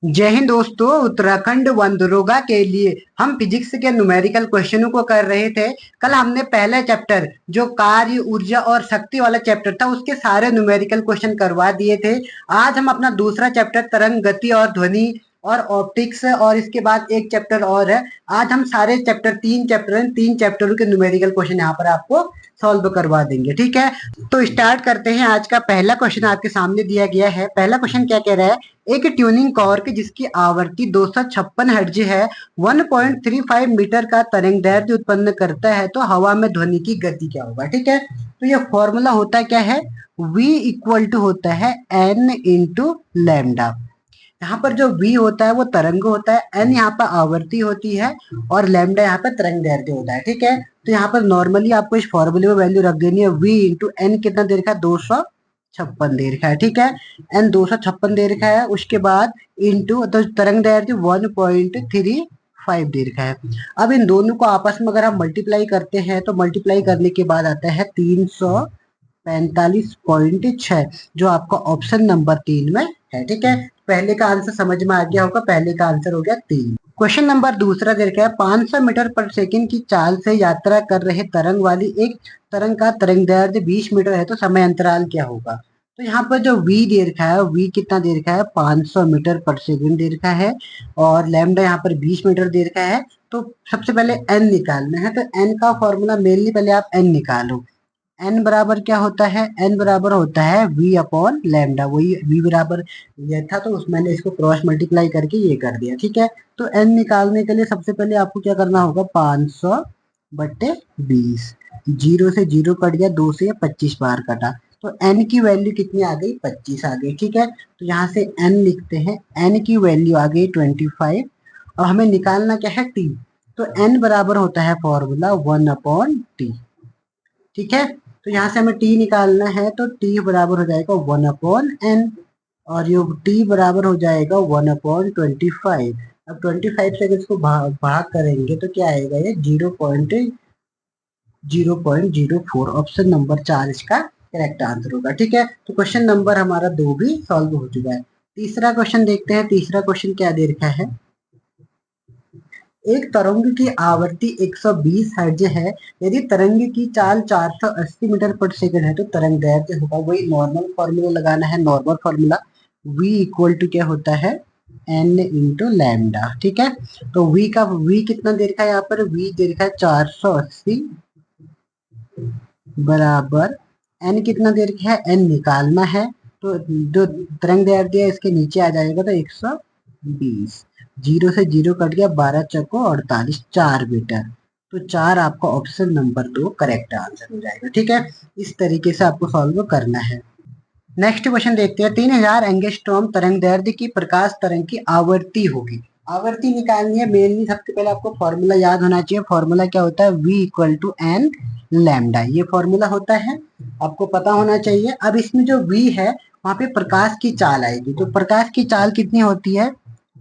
जय हिंद दोस्तों। उत्तराखंड वन दरोगा के लिए हम फिजिक्स के न्यूमेरिकल क्वेश्चनों को कर रहे थे। कल हमने पहला चैप्टर जो कार्य ऊर्जा और शक्ति वाला चैप्टर था उसके सारे न्यूमेरिकल क्वेश्चन करवा दिए थे। आज हम अपना दूसरा चैप्टर तरंग गति और ध्वनि और ऑप्टिक्स और इसके बाद एक चैप्टर और है। आज हम सारे चैप्टर तीन चैप्टरों के न्यूमेरिकल क्वेश्चन यहाँ पर आपको सॉल्व करवा देंगे। ठीक है, तो स्टार्ट करते हैं। आज का पहला क्वेश्चन आपके सामने दिया गया है। पहला क्वेश्चन क्या कह रहा है, एक ट्यूनिंग कॉर्क जिसकी आवृत्ति 256 हर्ट्ज है 1.35 मीटर का तरंगदैर्ध्य उत्पन्न करता है, तो हवा में ध्वनि की गति क्या होगा। ठीक है, तो ये फॉर्मूला होता क्या है, v इक्वल टू होता है n इंटू लैम्डा। यहाँ पर जो v होता है वो तरंग होता है, n यहाँ पर आवृत्ति होती है और लैम्डा यहाँ पर तरंग दैर्ध्य होता है। ठीक है, तो यहाँ पर नॉर्मली आपको इस फॉर्मूले में वैल्यू रख देनी है। v इंटू एन कितना दे रखा है, 256 दे रखा है। ठीक है, एन 256 दे रखा है, उसके बाद इंटू तो तरंग दैर्ध्य 1.35 दे रखा है। अब इन दोनों को आपस में अगर हम मल्टीप्लाई करते हैं तो मल्टीप्लाई करने के बाद आता है 345.6, जो आपका ऑप्शन नंबर 3 में है। ठीक है, पहले का आंसर समझ में आ गया होगा, पहले का आंसर हो गया 3। क्वेश्चन नंबर दूसरा दे रखा है, 500 मीटर पर सेकंड की चाल से यात्रा कर रहे तरंग वाली एक तरंग का तरंगदैर्ध्य 20 मीटर है, तो समय अंतराल क्या होगा। तो यहाँ पर जो v दे रखा है, v कितना दे रखा है, 500 मीटर पर सेकंड दे रखा है और लैम्डा यहाँ पर 20 मीटर दे रखा है। तो सबसे पहले n निकालना है, तो n का फॉर्मूला मेनली पहले आप n निकालो। n बराबर क्या होता है, n बराबर होता है v अपॉन लैम्डा। वही v बराबर ये था, तो उस मैंने इसको क्रॉस मल्टीप्लाई करके ये कर दिया। ठीक है, तो n निकालने के लिए सबसे पहले आपको क्या करना होगा, 500 बट्टे 20, 0 से 0 कट गया, 2 से 25 बार कटा, तो n की वैल्यू कितनी आ गई, 25 आ गई। ठीक है, तो यहाँ से n लिखते हैं, n की वैल्यू आ गई 25 और हमें निकालना क्या है, t। तो n बराबर होता है फॉर्मूला 1 अपॉन टी। ठीक है, तो यहाँ से हमें t निकालना है, तो t बराबर हो जाएगा 1 अपॉन n और ये t बराबर हो जाएगा 1 अपॉन 25। अब 25 से अगर इसको भाग करेंगे तो क्या आएगा, ये 0.04। ऑप्शन नंबर 4 इसका करेक्ट आंसर होगा। ठीक है, तो क्वेश्चन नंबर हमारा 2 भी सॉल्व हो चुका है। तीसरा क्वेश्चन देखते हैं। तीसरा क्वेश्चन क्या दे रखा है, एक तरंग की आवृत्ति 120 हर्ट्ज है, यदि तरंग की चाल 480 मीटर पर सेकंड है, तो तरंग दैर्ध्य होगा। वही नॉर्मल फॉर्मूला लगाना है, normal formula v equal to क्या होता है, n इंटू लैम्डा। ठीक है, तो v कितना दे रखा है, यहाँ पर v दे रखा है 480 बराबर n कितना दे रखा है, n निकालना है, तो जो तरंग दैर्ध्य है इसके नीचे आ जाएगा, तो 120, 0 से 0 कट गया, 12 चौको 48, 4 मीटर। तो 4 आपका ऑप्शन नंबर 2 करेक्ट आंसर हो जाएगा। ठीक है, इस तरीके से आपको सॉल्व करना है। नेक्स्ट क्वेश्चन देखते हैं। 3000 एंगस्ट्रॉम तरंग दैर्ध्य की प्रकाश तरंग की आवृत्ति होगी। आवृत्ति निकालनी है, मेनली सबसे पहले आपको फॉर्मूला याद होना चाहिए। फॉर्मूला क्या होता है, v equal to n lambda, ये फॉर्मूला होता है, आपको पता होना चाहिए। अब इसमें जो v है वहां पे प्रकाश की चाल आएगी, तो प्रकाश की चाल कितनी होती है,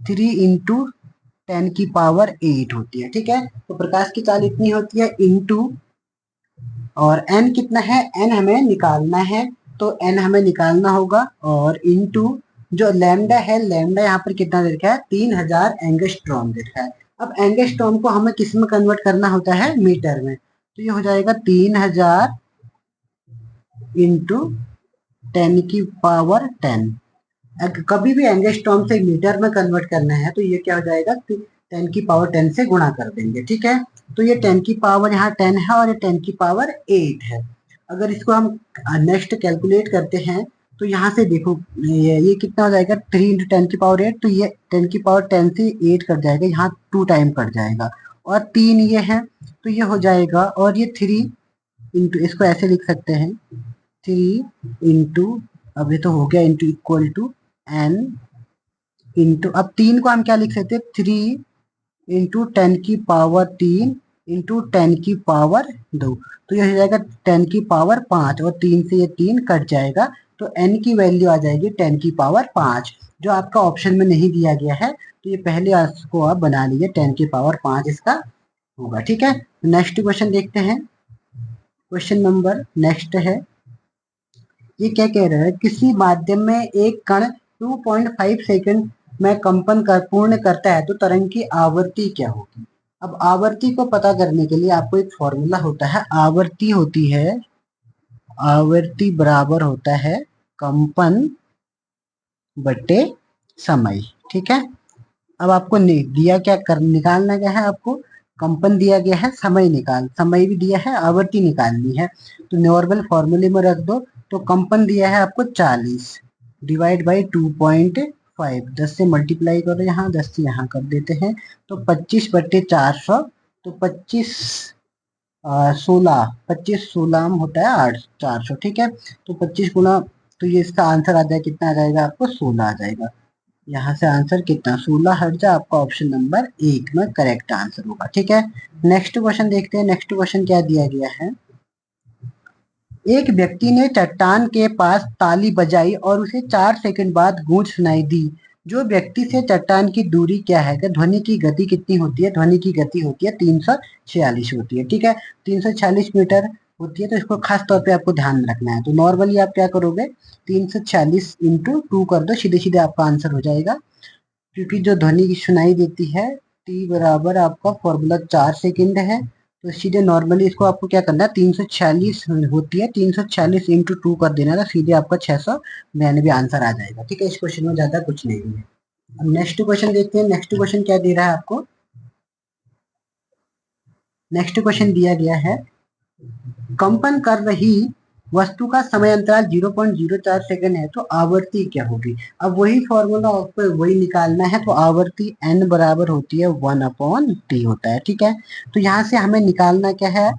3 इंटू 10 की पावर 8 होती है। ठीक है, तो प्रकाश की चाल इतनी होती है इंटू, और n कितना है, n हमें निकालना है, तो n हमें निकालना होगा, और इंटू जो लैम्डा है, लैम्डा यहाँ पर कितना दे रखा है, 3000 एंगस्ट्रॉम दे रखा है। अब एंगस्ट्रॉम को हमें किस में कन्वर्ट करना होता है, मीटर में, तो ये हो जाएगा 3000 इंटू 10 की पावर 10। कभी भी एंगस्ट्रॉम से मीटर में कन्वर्ट करना है तो ये क्या हो जाएगा, 10 की पावर 10 से गुणा कर देंगे। ठीक है, तो ये 10 की पावर यहाँ 10 है और ये 10 की पावर 8 है। अगर इसको हम नेक्स्ट कैलकुलेट करते हैं तो यहाँ से देखो, ये कितना हो जाएगा, 3 इंटू 10 की पावर 8, तो ये 10 की पावर 10 से 8 कट जाएगा, यहाँ 2 टाइम कट जाएगा, और 3 ये है, तो ये हो जाएगा, और ये 3 इंटू, इसको ऐसे लिख सकते हैं, 3 इंटू, अब ये तो हो गया, into equal to n into, अब 3 को हम क्या लिख सकते हैं, 3 इंटू 10 की पावर 3 इंटू 10 की पावर 2, तो ये हो जाएगा 10 की पावर 5, और 3 से ये 3 कट जाएगा, तो n की वैल्यू आ जाएगी 10 की पावर 5, जो आपका ऑप्शन में नहीं दिया गया है, तो ये पहले इसको आप बना लीजिए, 10 की पावर 5 इसका होगा। ठीक है, नेक्स्ट क्वेश्चन देखते हैं। क्वेश्चन नंबर नेक्स्ट है, ये क्या कह रहा है, किसी माध्यम में एक कण 2.5 सेकंड में कंपन कर पूर्ण करता है तो तरंग की आवृत्ति क्या होगी। अब आवृत्ति को पता करने के लिए आपको एक फॉर्मूला होता है, आवृत्ति होती है, आवृत्ति बराबर होता है कंपन बटे समय। ठीक है, अब आपको दिया क्या निकालना क्या है, आपको कंपन दिया गया है, समय भी दिया है, आवृत्ति निकालनी है। तो नॉर्मल फॉर्मूले में रख दो। तो कंपन दिया है आपको 40 डिवाइड बाई 2.5, 10 से मल्टीप्लाई करो, यहाँ 10 से यहाँ कर देते हैं तो 25 बट्टे 400, तो 25 16 होता है 400। ठीक है, तो 25 गुना, तो ये इसका आंसर आ जाएगा, कितना आ जाएगा आपको 16 आ जाएगा। यहाँ से आंसर कितना 16 हट जा, आपका ऑप्शन नंबर 1 में करेक्ट आंसर होगा। ठीक है, नेक्स्ट क्वेश्चन देखते हैं। नेक्स्ट क्वेश्चन क्या दिया गया है, एक व्यक्ति ने चट्टान के पास ताली बजाई और उसे 4 सेकंड बाद गूंज सुनाई दी। जो व्यक्ति से चट्टान की दूरी क्या है, कि ध्वनि की गति कितनी होती है, ध्वनि की गति होती है 346 होती है। ठीक है, 346 मीटर होती है, तो इसको खास तौर पे आपको ध्यान रखना है। तो नॉर्मली आप क्या करोगे, 346 इंटू 2 कर दो, सीधे सीधे आपका आंसर हो जाएगा। क्योंकि जो ध्वनि की सुनाई देती है टी बराबर आपका फॉर्मूला 4 सेकंड है, तो सीधे नॉर्मली इसको आपको क्या करना है, 346 होती है, 346 इंटू 2 कर देना था, सीधे आपका 699 आंसर आ जाएगा। ठीक है, इस क्वेश्चन में ज्यादा कुछ नहीं है। अब नेक्स्ट क्वेश्चन देखते हैं। नेक्स्ट क्वेश्चन क्या दे रहा है आपको, नेक्स्ट क्वेश्चन दिया गया है, कंपन कर रही वस्तु का समय अंतराल 0.04 सेकंड है तो आवृत्ति क्या होगी। अब वही फॉर्मूला आपको वही निकालना है, तो आवृत्ति n बराबर होती है 1/t होता है। ठीक है, तो यहाँ से हमें निकालना क्या है,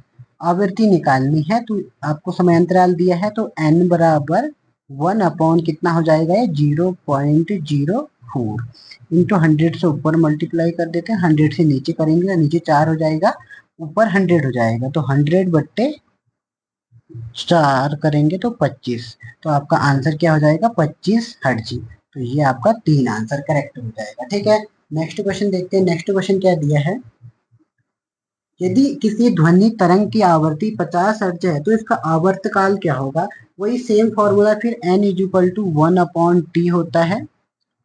आवृत्ति निकालनी है। तो आपको समय अंतराल दिया है, तो n बराबर 1 कितना हो जाएगा, ये 0.04 इंटू 100 से ऊपर मल्टीप्लाई कर देते हैं, 100 से नीचे करेंगे तो नीचे 4 हो जाएगा, ऊपर 100 हो जाएगा, तो 100 बट्टे 4 करेंगे तो 25, तो आपका आंसर क्या हो जाएगा 25 हर्ट्ज। तो ये आपका 3 आंसर करेक्ट हो जाएगा। ठीक है, नेक्स्ट क्वेश्चन देखते हैं। नेक्स्ट क्वेश्चन क्या दिया है, यदि किसी ध्वनि तरंग की आवृत्ति 50 हर्ट्ज है तो इसका आवर्तकाल क्या होगा। वही सेम फॉर्मूला फिर n = 1/t होता है,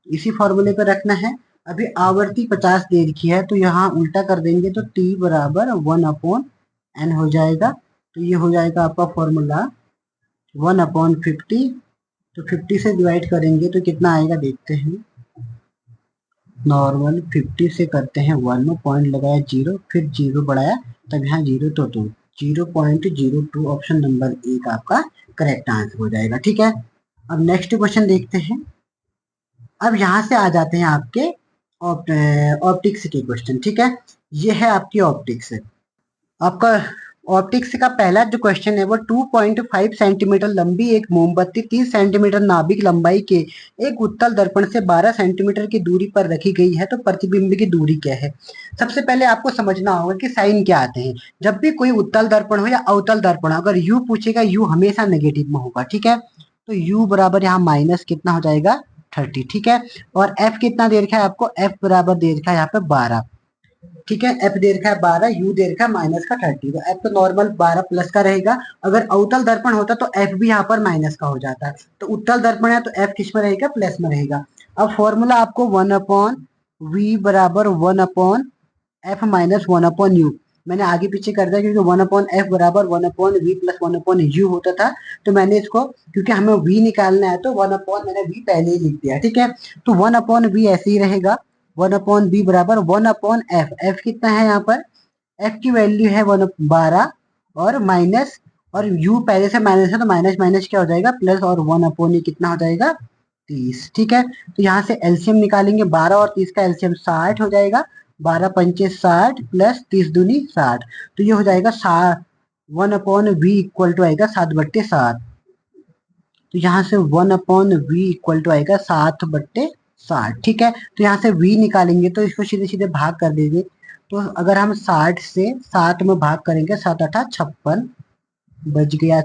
इसी फॉर्मूले पर रखना है। अभी आवृत्ति 50 दे रखी है, तो यहाँ उल्टा कर देंगे तो t बराबर 1/n हो जाएगा। तो ये हो जाएगा आपका फॉर्मूला 1/50, तो 50 से डिवाइड करेंगे तो कितना आएगा देखते हैं। नॉर्मल 50 से करते हैं 1 में पॉइंट लगाया 0, फिर 0 बढ़ाया, तब यहाँ 0 तो 2, 0.02, ऑप्शन नंबर 1 आपका करेक्ट आंसर हो जाएगा। ठीक है, अब नेक्स्ट क्वेश्चन देखते हैं। अब यहाँ से आ जाते हैं आपके ऑप्टिक्स के क्वेश्चन। ठीक है, ये है आपकी ऑप्टिक्स। आपका ऑप्टिक्स का पहला जो क्वेश्चन है वो 2.5 सेंटीमीटर लंबी एक मोमबत्ती 30 सेंटीमीटर नाभिक लंबाई के एक उत्तल दर्पण से 12 सेंटीमीटर की दूरी पर रखी गई है, तो प्रतिबिंब की दूरी क्या है। सबसे पहले आपको समझना होगा कि साइन क्या आते हैं। जब भी कोई उत्तल दर्पण हो या अवतल दर्पण हो, अगर यू पूछेगा, यू हमेशा नेगेटिव में होगा। ठीक है, तो यू बराबर यहाँ माइनस कितना हो जाएगा 30। ठीक है, और एफ कितना दे रखा है आपको, एफ बराबर दे रखा है यहाँ पे 12। ठीक है, एफ दे रखा है 12, यू दे रखा है माइनस का 30, तो एफ तो नॉर्मल 12 प्लस का रहेगा। अगर अवतल दर्पण होता तो एफ भी यहाँ पर माइनस का हो जाता है, तो उत्तल दर्पण है तो एफ किस में रहेगा, प्लस में रहेगा। अब फॉर्मूला आपको 1/v बराबर 1/f माइनस 1/u, मैंने आगे पीछे कर दिया क्योंकि 1/f बराबर 1/v प्लस 1/u होता था, तो मैंने इसको, क्योंकि हमें v निकालना है तो 1/ मैंने v पहले ही लिख दिया। ठीक है, तो 1/v ऐसे ही रहेगा, 1/b बराबर 1/f, f कितना है यहाँ पर, f की वैल्यू है 12 और माइनस, और u पहले से माइनस है तो माइनस माइनस क्या हो जाएगा प्लस, और 1/e कितना हो जाएगा 30। ठीक है, तो यहाँ से एलसीएम निकालेंगे, 12 और 30 का एलसीएम 60 हो जाएगा, 12 पंचे 60 प्लस 30 दूनी 60, तो ये हो जाएगा 1/v इक्वल टू आएगा 7/7, तो यहाँ से 1/v इक्वल टू आएगा 7/60। ठीक है, तो यहाँ से v निकालेंगे तो इसको सीधे सीधे भाग कर देंगे, तो अगर हम 60 से 7 में भाग करेंगे, 7 8 56, बच गया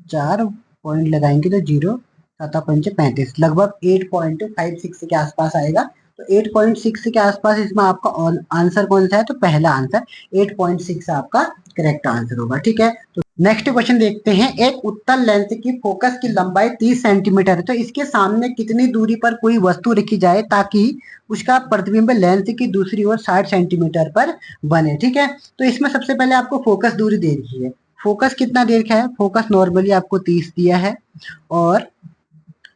4, पॉइंट लगाएंगे तो 0, 7 पंचे 35, लगभग 8.56 के आसपास आएगा। तो 8.6 के आसपास इसमें आपका आंसर कौन सा है, तो पहला आंसर 8.6 आपका करेक्ट आंसर होगा। ठीक है, तो नेक्स्ट क्वेश्चन देखते हैं। एक उत्तल लेंस की फोकस की लंबाई 30 सेंटीमीटर है, तो इसके सामने कितनी दूरी पर कोई वस्तु रखी जाए ताकि उसका प्रतिबिंब लेंस की दूसरी ओर 60 सेंटीमीटर पर बने। ठीक है, तो इसमें सबसे पहले आपको फोकस दूरी दे रखी है। फोकस कितना दे रखा है? फोकस नॉर्मली आपको 30 दिया है और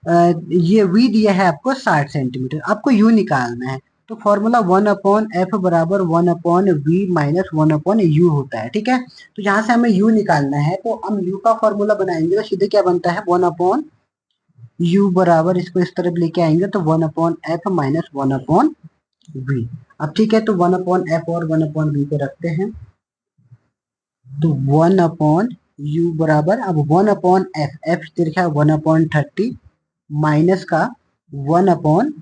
ये वी दिया है आपको 60 सेंटीमीटर। आपको यू निकालना है, तो फॉर्मूला 1/f बराबर 1/v माइनस 1/u होता है। ठीक है, तो यहाँ से हमें u निकालना है, तो हम u का फॉर्मूला बनाएंगे तो सीधे क्या बनता है 1/u बराबर, इसको इस तरफ लेके आएंगे तो 1/f माइनस 1/v। अब ठीक है, तो 1/f और 1/v को रखते हैं, तो 1/u बराबर, अब 1/f, f दे रखा है 1/30 माइनस का 1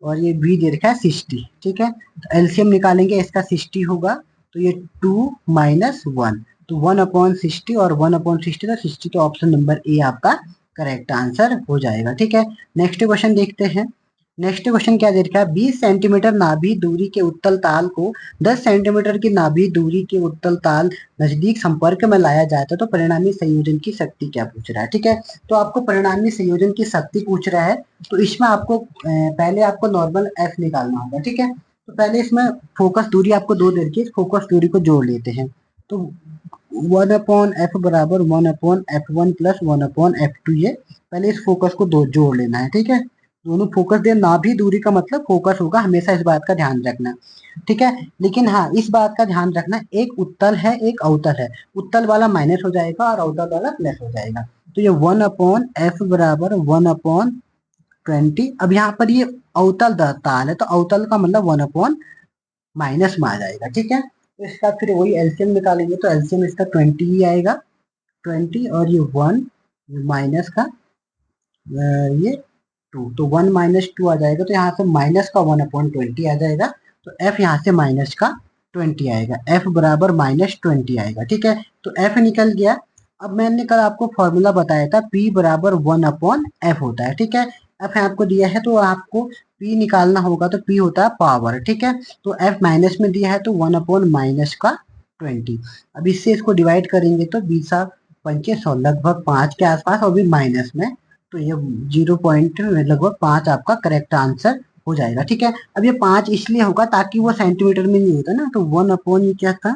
और ये v दे रखा है 60। ठीक है, तो एलसीएम निकालेंगे, इसका 60 होगा, तो ये 2 माइनस 1, तो 1/60 और 1/60, तो 60, तो ऑप्शन नंबर ए आपका करेक्ट आंसर हो जाएगा। ठीक है, नेक्स्ट क्वेश्चन देखते हैं। नेक्स्ट क्वेश्चन क्या दे रखा है? 20 सेंटीमीटर नाभि दूरी के उत्तल ताल को 10 सेंटीमीटर की नाभि दूरी के उत्तल ताल नजदीक संपर्क में लाया जाता है, तो परिणामी संयोजन की शक्ति क्या पूछ रहा है। ठीक है, तो आपको परिणामी संयोजन की शक्ति पूछ रहा है, तो इसमें आपको पहले आपको नॉर्मल एफ निकालना होगा। ठीक है, तो पहले इसमें फोकस दूरी आपको 2 दे रखी है, फोकस दूरी को जोड़ लेते हैं, तो 1/f बराबर 1/f1 प्लस 1/f2, ये पहले इस फोकस को दो जोड़ लेना है। ठीक है, दोनों फोकस दे, ना भी दूरी का मतलब फोकस होगा, हमेशा इस बात का ध्यान रखना। ठीक है, लेकिन हाँ इस बात का ध्यान रखना, एक उत्तल है एक अवतल है, उत्तल वाला माइनस हो जाएगा और अवतल वाला प्लस हो जाएगा, तो ये 1/f बराबर 1/20। अब यहाँ पर ये अवतल ताल है, तो अवतल का मतलब 1/ माइनस में आ जाएगा। ठीक है, तो इसका फिर वही एलसीएम निकालेंगे, तो एलसीएम इसका 20 ही आएगा, 20 और ये 1 माइनस का ये 2, तो 1 माइनस 2 आ जाएगा, तो यहाँ से माइनस का 1/20 आ जाएगा, तो f यहाँ से माइनस का 20 आएगा, f बराबर -20 आएगा। ठीक है, तो f निकल गया। अब मैंने कल आपको फॉर्मूला बताया था p बराबर 1/f होता है। ठीक है, f आपको दिया है तो आपको p निकालना होगा, तो p होता है पावर। ठीक है, तो f माइनस में दिया है तो 1/-20। अब इससे इसको डिवाइड करेंगे तो 20×5 लगभग 5 के आसपास, और भी माइनस में, तो ये 0 पॉइंट लगभग 5 आपका करेक्ट आंसर हो जाएगा। ठीक है, अब ये 5 इसलिए होगा ताकि वो सेंटीमीटर में नहीं होता ना, तो 1/ ये क्या था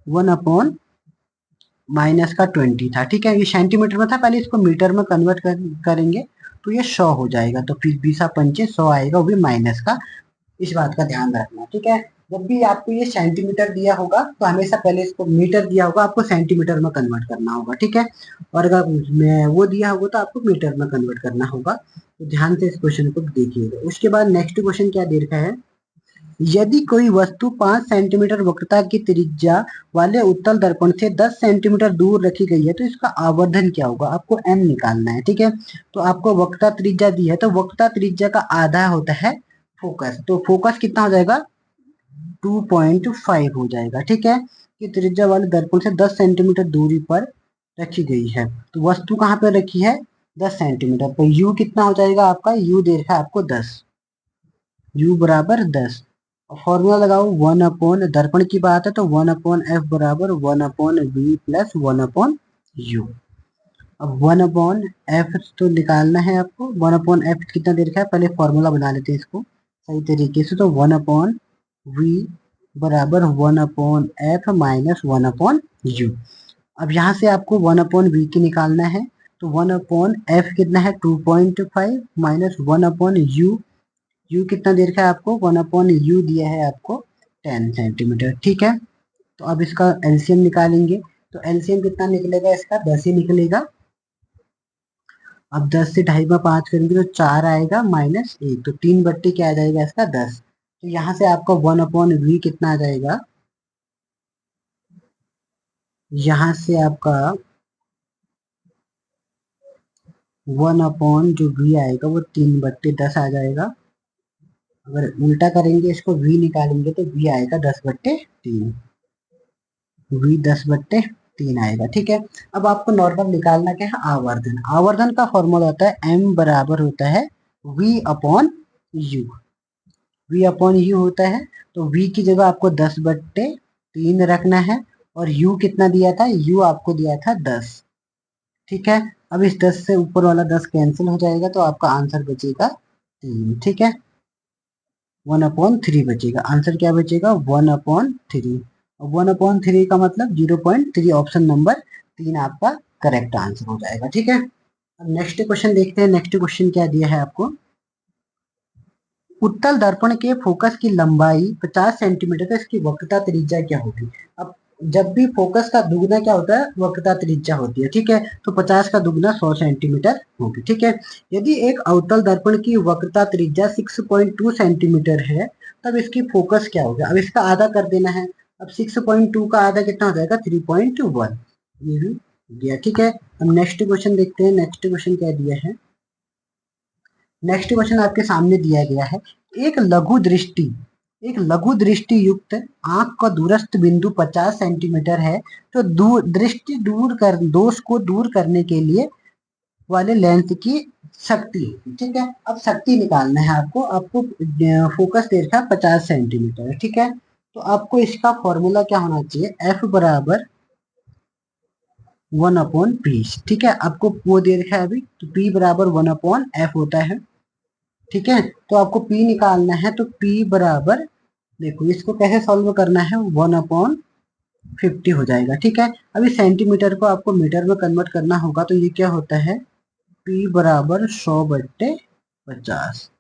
1/-20 था। ठीक है, ये सेंटीमीटर में था, पहले इसको मीटर में कन्वर्ट करेंगे तो ये 100 हो जाएगा, तो फिर 20×5 100 आएगा, वो भी माइनस का, इस बात का ध्यान रखना। ठीक है, जब भी आपको ये सेंटीमीटर दिया होगा तो हमेशा पहले इसको, मीटर दिया होगा आपको सेंटीमीटर में कन्वर्ट करना होगा। ठीक है, और अगर वो दिया होगा तो आपको मीटर में कन्वर्ट करना होगा, तो ध्यान से इस क्वेश्चन को देखिएगा। उसके बाद नेक्स्ट क्वेश्चन क्या दे रखा है? यदि कोई वस्तु 5 सेंटीमीटर वक्रता की त्रिज्या वाले उत्तल दर्पण से 10 सेंटीमीटर दूर रखी गई है, तो इसका आवर्धन क्या होगा? आपको n निकालना है। ठीक है, तो आपको वक्रता त्रिज्या दी है, तो वक्रता त्रिज्या का आधा होता है फोकस, तो फोकस कितना हो जाएगा 2.5 हो जाएगा। ठीक है, कि त्रिज्या वाले दर्पण से 10 सेंटीमीटर दूरी पर रखी गई है, तो वस्तु कहाँ पर रखी है 10 सेंटीमीटर पर। u कितना हो जाएगा आपका? u दे रखा है आपको 10, u बराबर 10। फॉर्मूला लगाओ 1/ दर्पण की बात है तो 1/f बराबर 1/v प्लस 1/u। अब 1/f तो निकालना है आपको, 1/f कितना दे रखा है, पहले फॉर्मूला बना लेते हैं इसको सही तरीके से, तो 1/v बराबर 1/f माइनस 1/u। अब यहाँ से आपको 1/v की निकालना है, तो 1/f कितना है 2.5 माइनस 1/u, u कितना दे रखा है आपको 1/u दिया है आपको 10 सेंटीमीटर। ठीक है, तो अब इसका एलसीएम निकालेंगे, तो एलसीएम कितना निकलेगा इसका 10 ही निकलेगा। अब 10 से 2.5 में 5 करेंगे तो 4 आएगा माइनस 1, तो 3/, क्या आ जाएगा इसका 10, तो यहाँ से आपका 1/v कितना आ जाएगा, यहाँ से आपका 1/ जो v आएगा वो 3/10 आ जाएगा। अगर उल्टा करेंगे इसको v निकालेंगे तो v आएगा 10/3, v 10/3 आएगा। ठीक है, अब आपको नॉर्मल निकालना क्या है आवर्धन। आवर्धन का फॉर्मूला होता है m बराबर होता है v/u, v/u होता है, तो v की जगह आपको 10/3 रखना है और u कितना दिया था, u आपको दिया था 10। ठीक है, अब इस 10 से ऊपर वाला 10 कैंसिल हो जाएगा तो आपका आंसर बचेगा 3। ठीक है, 1/3 बचेगा। आंसर क्या बचेगा, 1/3। 1/3 का मतलब 0.3, ऑप्शन नंबर 3 आपका करेक्ट आंसर हो जाएगा। ठीक है, अब नेक्स्ट क्वेश्चन देखते हैं। नेक्स्ट क्वेश्चन क्या दिया है आपको, उत्तल दर्पण के फोकस की लंबाई 50 सेंटीमीटर है, इसकी वक्रता त्रिज्या क्या होगी। अब जब भी फोकस का दुगना क्या होता है, वक्रता त्रिज्या होती है। ठीक है, तो 50 का दुगना 100 सेंटीमीटर होगी। ठीक है, यदि एक अवतल दर्पण की वक्रता त्रिज्या 6.2 सेंटीमीटर है, तब इसकी फोकस क्या होगा। अब इसका आधा कर देना है। अब 6.2 का आधा कितना हो जाएगा, 3.1 ये दिया। ठीक है, अब नेक्स्ट क्वेश्चन देखते हैं। नेक्स्ट क्वेश्चन क्या दिया है, नेक्स्ट क्वेश्चन आपके सामने दिया गया है, एक लघु दृष्टि युक्त आंख का दूरस्थ बिंदु 50 सेंटीमीटर है, तो दृष्टि दूर कर दोष को दूर करने के लिए वाले लेंस की शक्ति। ठीक है, अब शक्ति निकालना है आपको। आपको फोकस दे रखा है 50 सेंटीमीटर। ठीक है, तो आपको इसका फॉर्मूला क्या होना चाहिए, F बराबर 1/P। ठीक है, आपको वो दे रखा है अभी, तो P बराबर 1/F होता है। ठीक है, तो आपको P निकालना है, तो P बराबर, देखो इसको कैसे सॉल्व करना है, 1/50 हो जाएगा। ठीक है, अभी सेंटीमीटर को आपको मीटर में कन्वर्ट करना होगा, तो ये क्या होता है, P बराबर 100/50।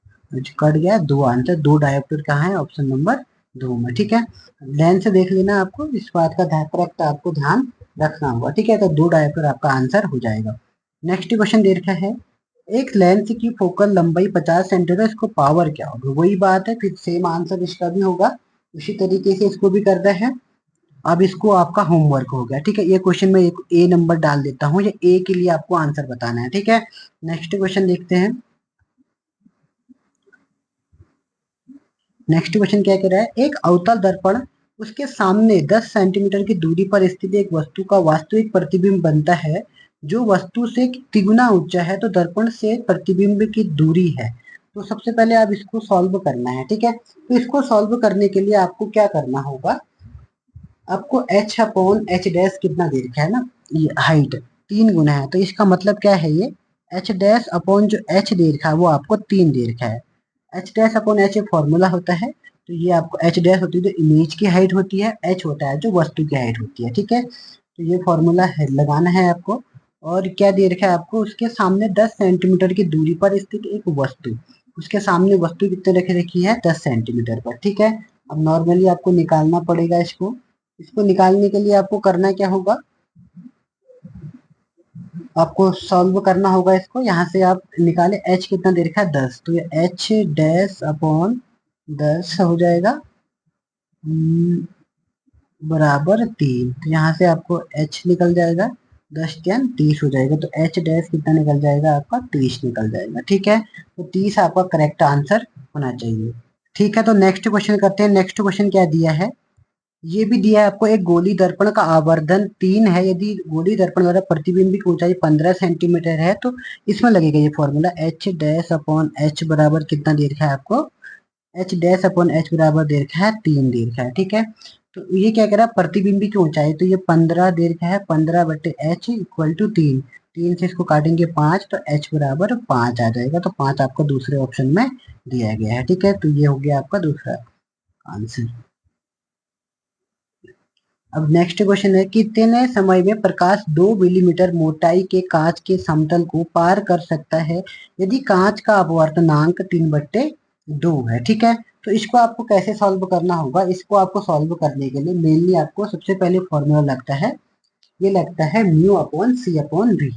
कट गया, दो आंसर, दो डायोप्टर कहाँ है, ऑप्शन नंबर 2 में। ठीक है, लेंस से देख लेना, आपको इस बात का करेक्ट आपको ध्यान रखना होगा। ठीक है, तो 2 डायोप्टर आपका आंसर हो जाएगा। नेक्स्ट क्वेश्चन दे रखा है, एक लेंस की फोकल लंबाई 50 सेंटीमीटर, इसको पावर क्या होगा। वही बात है, फिर सेम आंसर इसका भी होगा, उसी तरीके से इसको भी करना है। अब इसको आपका होमवर्क हो गया। ठीक है, ये क्वेश्चन में एक ए नंबर डाल देता हूँ, ये ए के लिए आपको आंसर बताना है। ठीक है, नेक्स्ट क्वेश्चन देखते हैं। नेक्स्ट क्वेश्चन क्या कह रहा है, एक अवतल दर्पण, उसके सामने 10 सेंटीमीटर की दूरी पर स्थित एक वस्तु का वास्तविक प्रतिबिंब बनता है, जो वस्तु से तिगुना ऊंचा है, तो दर्पण से प्रतिबिंब की दूरी है। तो सबसे पहले आप इसको सॉल्व करना है। ठीक है, तो इसको सॉल्व करने के लिए आपको क्या करना होगा, आपको h/h डैश कितना दे रखा है ना, ये हाइट 3 गुना है, तो इसका मतलब क्या है, ये h डैश अपॉन जो h दे रखा है वो आपको 3 दे रखा है। h डैश अपॉन h एक फॉर्मूला होता है, तो ये आपको h डैश होती है जो इमेज की हाइट होती है, h होता है जो वस्तु की हाइट होती है। ठीक है, तो ये फॉर्मूला है लगाना है आपको। और क्या दे रखा है आपको, उसके सामने 10 सेंटीमीटर की दूरी पर स्थित एक वस्तु, उसके सामने वस्तु कितने रखे रखी है, 10 सेंटीमीटर पर। ठीक है, अब नॉर्मली आपको निकालना पड़ेगा इसको। इसको निकालने के लिए आपको करना क्या होगा, आपको सॉल्व करना होगा इसको। यहाँ से आप निकाले, h कितना दे रखा है, 10, तो ये h डैश अपॉन 10 हो जाएगा बराबर 3। तो यहाँ से आपको h निकल जाएगा, 10×10 30 हो जाएगा, तो h डैश कितना निकल जाएगा आपका, 30 निकल जाएगा। ठीक है, तो 30 आपका करेक्ट आंसर होना चाहिए। ठीक है, तो नेक्स्ट क्वेश्चन करते हैं। नेक्स्ट क्वेश्चन क्या दिया है, ये भी दिया है आपको, एक गोली दर्पण का आवर्धन 3 है, यदि गोली दर्पण द्वारा प्रतिबिंब की ऊंचाई 15 सेंटीमीटर है, तो इसमें लगेगा ये formula, h dash upon h बराबर कितना दे रखा है आपको, h डैश अपॉन h बराबर दे रखा है 3 दे रखा है। ठीक है, तो ये क्या कह रहा है, प्रतिबिंब की ऊंचाई, तो ये 15 दे रखा है, 15/h इक्वल टू 3। 3 से इसको काटेंगे 5, तो h बराबर 5 आ जाएगा, तो 5 आपको दूसरे ऑप्शन में दिया गया है। ठीक है, तो ये हो गया आपका दूसरा आंसर। अब नेक्स्ट क्वेश्चन है, कितने समय में प्रकाश 2 मिलीमीटर मोटाई के कांच के समतल को पार कर सकता है, यदि कांच का अपवर्तनांक 3/2 है। ठीक है, तो इसको आपको कैसे सॉल्व करना होगा, इसको आपको सॉल्व करने के लिए मेनली आपको सबसे पहले फॉर्मूला लगता है, ये लगता है μ/c/v।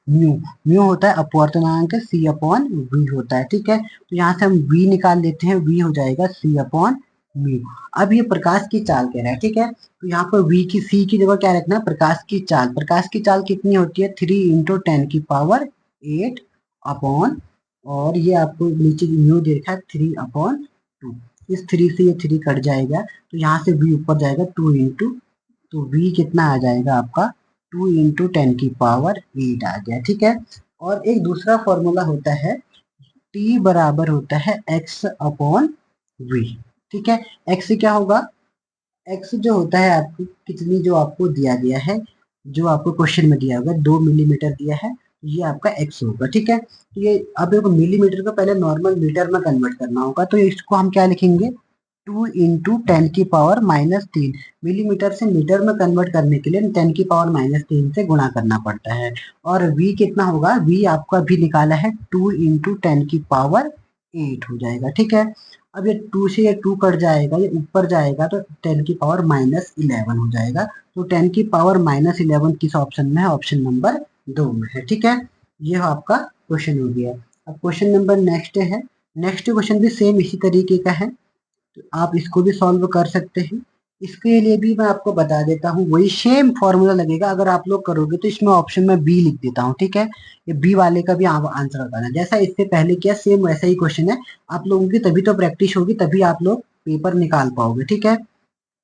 म्यू म्यू होता है अपवर्तनांक, c/v होता है। ठीक है, तो यहाँ से हम v निकाल लेते हैं, v हो जाएगा c/म्यू। अब ये प्रकाश की चाल कह रहा है। ठीक है, तो यहाँ पर v की c की जगह क्या रखना है, प्रकाश की चाल। प्रकाश की चाल कितनी होती है, 3 × 10⁸ अपॉन, और ये आपको नीचे म्यू दे रखा है 3/2। इस 3 से ये 3 कट जाएगा, तो यहाँ से v ऊपर जाएगा 2 तो v कितना आ जाएगा आपका, 2 × 10⁸ आ गया। ठीक है, और एक दूसरा फॉर्मूला होता है, t बराबर होता है x/v। ठीक है, x क्या होगा, एक्स जो होता है आपको कितनी, जो आपको दिया गया है, जो आपको क्वेश्चन में दिया होगा 2 मिलीमीटर दिया है, ये आपका एक्स होगा। ठीक है, तो ये अब देखो मिलीमीटर को पहले नॉर्मल मीटर में कन्वर्ट करना होगा, तो इसको हम क्या लिखेंगे, 2 × 10⁻³ मिलीमीटर से मीटर में कन्वर्ट करने के लिए 10⁻³ से गुणा करना पड़ता है। और v कितना होगा, v आपका भी निकाला है 2 × 10⁸ हो जाएगा। ठीक है, अब ये 2 से ये 2 कट जाएगा, ये ऊपर जाएगा तो 10⁻11 हो जाएगा। तो 10⁻11 किस ऑप्शन में है, ऑप्शन नंबर 2 में है। ठीक है, ये आपका क्वेश्चन हो गया। अब क्वेश्चन नंबर नेक्स्ट है, नेक्स्ट क्वेश्चन भी सेम इसी तरीके का है, तो आप इसको भी सॉल्व कर सकते हैं। इसके लिए भी मैं आपको बता देता हूँ, वही सेम फॉर्मूला लगेगा। अगर आप लोग करोगे तो इसमें ऑप्शन में बी लिख देता हूँ। ठीक है, ये बी वाले का भी आप आंसर बताना, जैसा इससे पहले किया सेम वैसा ही क्वेश्चन है। आप लोगों की तभी तो प्रैक्टिस होगी, तभी आप लोग पेपर निकाल पाओगे। ठीक है,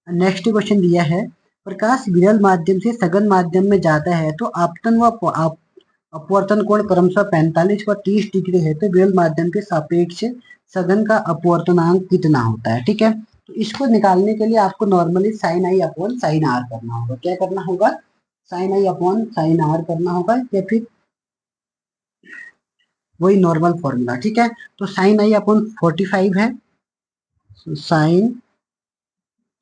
नेक्स्ट क्वेश्चन दिया है, प्रकाश विरल माध्यम से सघन माध्यम में जाता है तो आपतन व अपवर्तन कोण क्रमशः 45 व 30 डिग्री है, तो विरल माध्यम के सापेक्ष सघन का अपवर्तनांक कितना होता है। ठीक है, तो इसको निकालने के लिए आपको normally sine i upon sine r करना होगा। क्या करना होगा, sine i upon sine r करना होगा, या फिर वही नॉर्मल फॉर्मूला। ठीक है, तो साइन आई अपॉन 45 है, साइन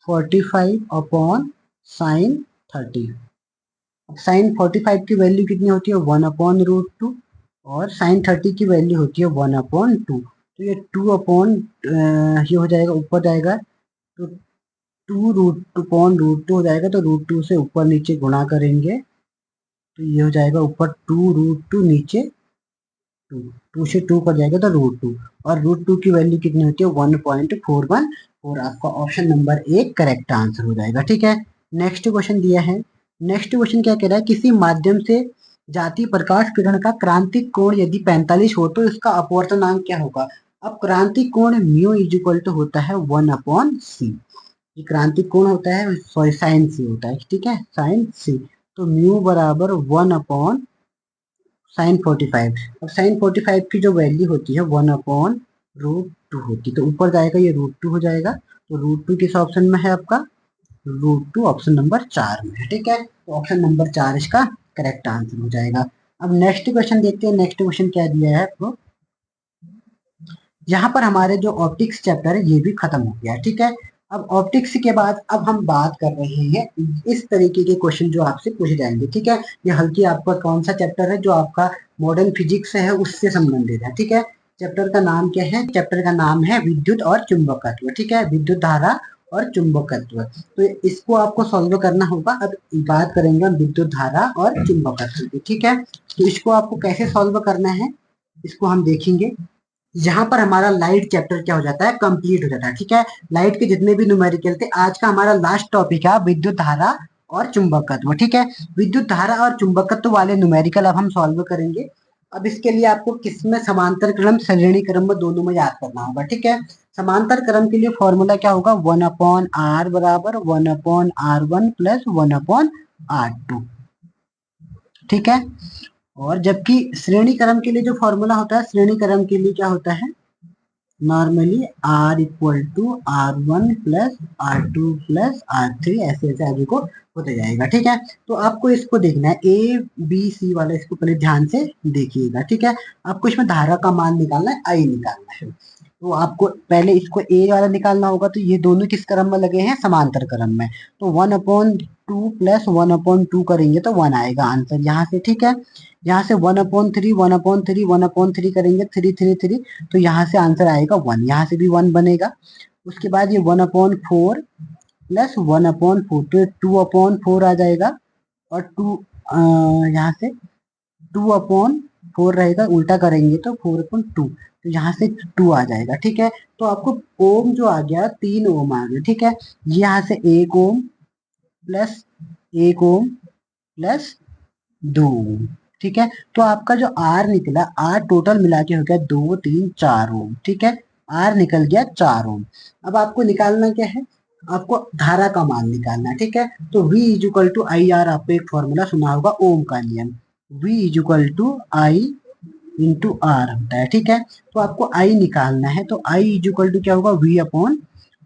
45 अपॉन साइन 30। साइन 45 की वैल्यू कितनी होती है, 1/√2, और साइन 30 की वैल्यू होती है 1/2। तो ये 2 ये हो जाएगा, ऊपर जाएगा तो 2√2 हो जाएगा, तो √2 से ऊपर नीचे गुणा करेंगे तो ये हो जाएगा ऊपर 2√2, नीचे 2 से 2 कर जाएगा तो √2, और √2 की वैल्यू कितनी होती है 1.414। और आपका ऑप्शन नंबर 1 करेक्ट आंसर हो जाएगा। ठीक है, नेक्स्ट क्वेश्चन दिया है, नेक्स्ट क्वेश्चन क्या कह रहा है, किसी माध्यम से जाती प्रकाश किरण का क्रांतिक कोण यदि 45 हो तो इसका अपवर्तनांक क्या होगा। अब क्रांतिक कोण म्यू इज टू होता है 1/c, ये क्रांतिक कोण होता है, सॉरी साइन सी होता है। ठीक है, साइन सी, तो म्यू बराबर 1/sin 45। अब साइन 45 की जो वैल्यू होती है 1/√2 होती है, तो ऊपर जाएगा ये √2 हो जाएगा, तो √2 किस ऑप्शन में है आपका, √2 ऑप्शन नंबर 4 में है। ठीक है, तो ऑप्शन नंबर 4 इसका करेक्ट आंसर हो जाएगा। अब नेक्स्ट क्वेश्चन देखते हैं, नेक्स्ट क्वेश्चन क्या दिया है आपको। यहाँ पर हमारे जो ऑप्टिक्स चैप्टर है ये भी खत्म हो गया है। ठीक है, अब ऑप्टिक्स के बाद अब हम बात कर रहे हैं इस तरीके के क्वेश्चन जो आपसे पूछे जाएंगे। ठीक है, ये हल्की आपका कौन सा चैप्टर है, जो आपका मॉडर्न फिजिक्स है उससे संबंधित है। ठीक है, चैप्टर का नाम क्या है, चैप्टर का नाम है विद्युत और चुंबकत्व। ठीक है, विद्युत धारा और चुंबकत्व, तो इसको आपको सॉल्व करना होगा। अब बात करेंगे हम विद्युत धारा और चुंबकत्व की। ठीक है, तो इसको आपको कैसे सॉल्व करना है इसको हम देखेंगे। यहाँ पर हमारा लाइट चैप्टर क्या हो जाता है, कंप्लीट हो जाता है। ठीक है, लाइट के जितने भी न्यूमेरिकल थे, आज का हमारा लास्ट टॉपिक है विद्युत धारा और चुंबकत्व। ठीक है, विद्युत धारा और चुंबकत्व वाले न्यूमेरिकल अब हम सॉल्व करेंगे। अब इसके लिए आपको किसमें, समांतर क्रम श्रेणी क्रम में दोनों में याद करना होगा। ठीक है, समांतर क्रम के लिए फॉर्मूला क्या होगा, 1/r बराबर 1/r1 प्लस 1/r2। ठीक है, और जबकि श्रेणी क्रम के लिए जो फॉर्मूला होता है, श्रेणी क्रम के लिए क्या होता है, normally r equal to r1 plus r2 plus r3, ऐसे ऐसे आगे को होते जाएगा। ठीक है, तो आपको इसको देखना है, ए बी सी वाला, इसको पहले ध्यान से देखिएगा। ठीक है, आपको इसमें धारा का मान निकालना है, आई निकालना है, तो आपको पहले इसको ए वाला निकालना होगा। तो ये दोनों किस क्रम में लगे हैं, समांतर क्रम में, तो 1/2 प्लस 1/2 करेंगे तो 1 आएगा आंसर यहाँ से। ठीक है, यहाँ से 1/3 1/3 1/3 करेंगे, 3 3 3, तो यहाँ से आंसर आएगा 1, यहाँ से भी 1 बनेगा। उसके बाद ये 1/4 प्लस 1/4, तो 2/4 आ जाएगा, और 2 यहाँ से 2/4 रहेगा, उल्टा करेंगे तो 4/2, तो यहाँ से 2 आ जाएगा। ठीक है, तो आपको ओम जो आ गया 3 ओम आ गया। ठीक है, यहाँ से 1 ओम प्लस 1 ओम प्लस 2 ओम। ठीक है, तो आपका जो आर निकला, आर टोटल मिला के हो गया 2 3 4 ओम। ठीक है, आर निकल गया 4 ओम। अब आपको निकालना क्या है, आपको धारा का मान निकालना है। ठीक है, तो V equal to i r, आपको एक फॉर्मूला सुना होगा ओम का नियम, V equal to i into r होता है। ठीक है, तो आपको आई निकालना है, तो आई इक्वल टू क्या होगा, V अपॉन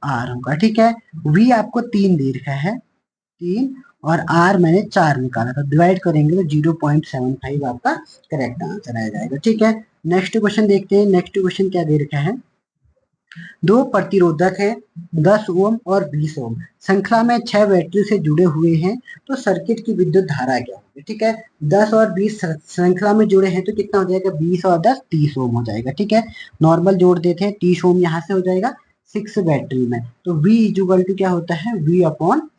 आर होगा। ठीक है, वी आपको 3 दे रखा है, 3, और आर मैंने 4 निकाला था, डिवाइड करेंगे तो 0.75 आपका करेक्ट आंसर आ जाएगा। ठीक है, नेक्स्ट क्वेश्चन देखते हैं। नेक्स्ट क्वेश्चन क्या दे रखा है, दो प्रतिरोधक है 10 ओम और 20 ओम, श्रृंखला में 6 बैटरी से जुड़े हुए हैं, तो सर्किट की विद्युत धारा क्या होगी। ठीक है, 10 और 20 श्रृंखला में जुड़े हैं तो कितना हो जाएगा, 20 और 10 30 ओम हो जाएगा। ठीक है, नॉर्मल जोड़ देते हैं, 30 ओम यहाँ से हो जाएगा 6 बैटरी में, तो V इक्वल टू क्या होता है, V अपॉन,